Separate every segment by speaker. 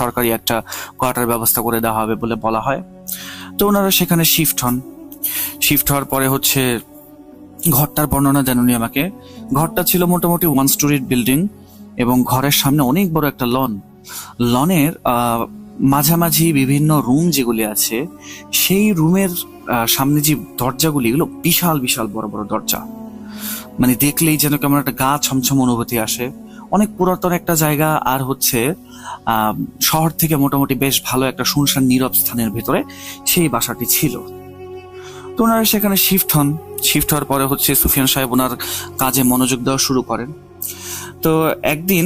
Speaker 1: সরকারি একটা কোয়ার্টার ব্যবস্থা করে দেওয়া হবে বলে বলা হয়। তো ওনারা সেখানে শিফট হওয়ার পরে হচ্ছে ঘরটার বর্ণনা দেন উনি আমাকে। ঘরটা ছিল মোটামুটি 1 স্টোরির বিল্ডিং এবং ঘরের সামনে অনেক বড় একটা লনের মাঝামাঝি বিভিন্ন রুম যেগুলি আছে, সেই রুমের সামনে যে দরজাগুলি, এগুলো বিশাল বিশাল বড় বড় দরজা, মানে দেখলেই যেন কেমন একটা গা ছমছম অনুভূতি আসে। অনেক পুরাতন একটা জায়গা, আর হচ্ছে শহর থেকে মোটামুটি বেশ ভালো একটা শুনশান নীরব স্থানের ভেতরে সেই বাসাটি ছিল। তো ওনারা সেখানে শিফট হওয়ার পরে হচ্ছে সুফিয়ান সাহেব ওনার কাজে মনোযোগ দেওয়া শুরু করেন। তো একদিন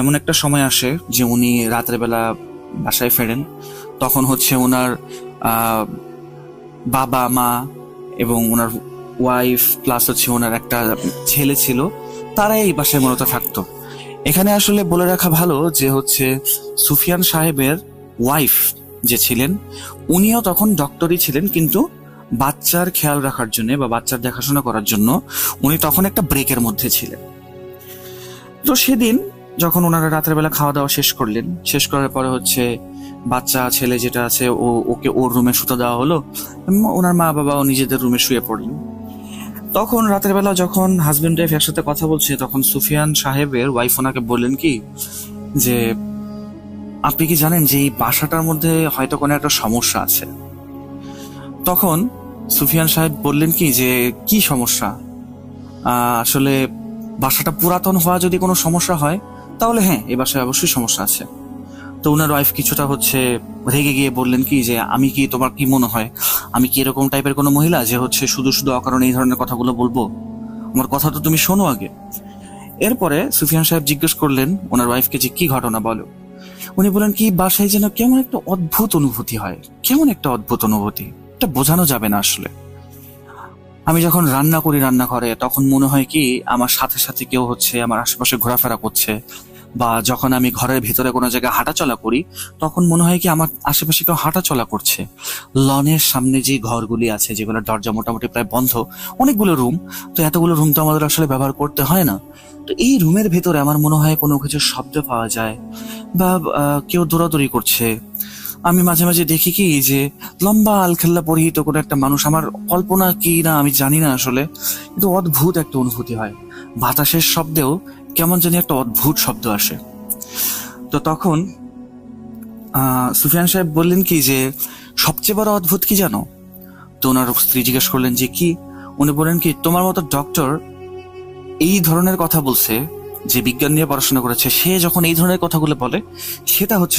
Speaker 1: এমন একটা সময় আসে যে উনি রাতের বেলা বাসায় ফেরেন। তখন হচ্ছে ওনার বাবা মা এবং ওনার ওয়াইফ প্লাস হচ্ছে ওনার একটা ছেলে ছিল, তারা এই বাসায় মূলত থাকতো। এখানে আসলে বলে রাখা ভালো যে হচ্ছে সুফিয়ান সাহেবের ওয়াইফ যে ছিলেন, উনিও তখন ডক্টরই ছিলেন, কিন্তু বাচ্চার খেয়াল রাখার জন্য বা বাচ্চার দেখাশোনা করার জন্য উনি তখন একটা ব্রেকের মধ্যে ছিলেন। তো সেদিন যখন ওনারা রাতের বেলা খাওয়া দাওয়া শেষ করার পরে হচ্ছে বাচ্চা ছেলে যেটা আছে ওকে ওর রুমে শুতে দেওয়া হলো, ওনার মা বাবাও নিজেদের রুমে শুয়ে পড়লেন। তখন রাতের বেলা যখন হাজবেন্ড ওয়াইফ একসাথে কথা বলছে, তখন সুফিয়ান সাহেবের ওয়াইফ ওনাকে বললেন কি যে আপনি কি জানেন যে এই বাসাটার মধ্যে হয়তো কোনো একটা সমস্যা আছে। তখন সুফিয়ান সাহেব বললেন কি কি সমস্যা? আসলে বাসাটা পুরাতন হওয়া যদি কোনো সমস্যা হয় তাহলে হ্যাঁ, এই বাসায় অবশ্যই সমস্যা আছে। তো ওনার ওয়াইফ কিছুটা হচ্ছে রেগে গিয়ে বললেন কি যে আমি কি, তোমার কি মনে হয় আমি কি এরকম টাইপের কোনো মহিলা যে হচ্ছে শুধু শুধু অকারণে এই ধরনের কথাগুলো বলবো? আমার কথা তো তুমি শোনো আগে। এরপরে সুফিয়ান সাহেব জিজ্ঞেস করলেন ওনার ওয়াইফকে যে কি ঘটনা বলো। উনি বলেন কি বাসায় যেন কেমন একটা অদ্ভুত অনুভূতি হয়, এটা বোঝানো যাবে না আসলে। আমি যখন রান্না করি রান্নাঘরে, তখন মনে হয় কি আমার সাথে সাথে কেউ হচ্ছে আমার আশেপাশে ঘোরাফেরা করছে, বা যখন আমি ঘরের ভিতরে কোনো জায়গায় হাঁটাচলা করি তখন মনে হয় কি আমার আশেপাশে কেউ হাঁটাচলা করছে। লনের সামনে যে ঘরগুলি আছে যেগুলোর দরজা মোটামুটি প্রায় বন্ধ, অনেকগুলো রুম, তো এতগুলো রুম তো আমাদের আসলে ব্যবহার করতে হয় না। তো এই রুমের ভেতরে আমার মনে হয় কোনো কিছু শব্দ পাওয়া যায়, বা কেউ দৌড়াদৌড়ি করছে। আমি মাঝে মাঝে দেখি কি যে লম্বা আলখেল্লা পরিহিত কোনো একটা মানুষ, আমার কল্পনা কি না আমি জানি না আসলে, কিন্তু অদ্ভুত একটা অনুভূতি হয়। বাতাসের শব্দেও কেমন জানি একটা অদ্ভুত শব্দ আসে। তো তখন সুফিয়ান সাহেব বললেন কি যে সবচেয়ে বড় অদ্ভুত কি জানো? তো ওনার স্ত্রী জিজ্ঞেস করলেন যে কি? উনি বলেন কি তোমার মতো ডক্টর এই ধরনের কথা বলছে, যে বিজ্ঞান নিয়ে পড়াশোনা করেছে, সে যখন এই ধরনের কথাগুলো বলে সেটা হচ্ছে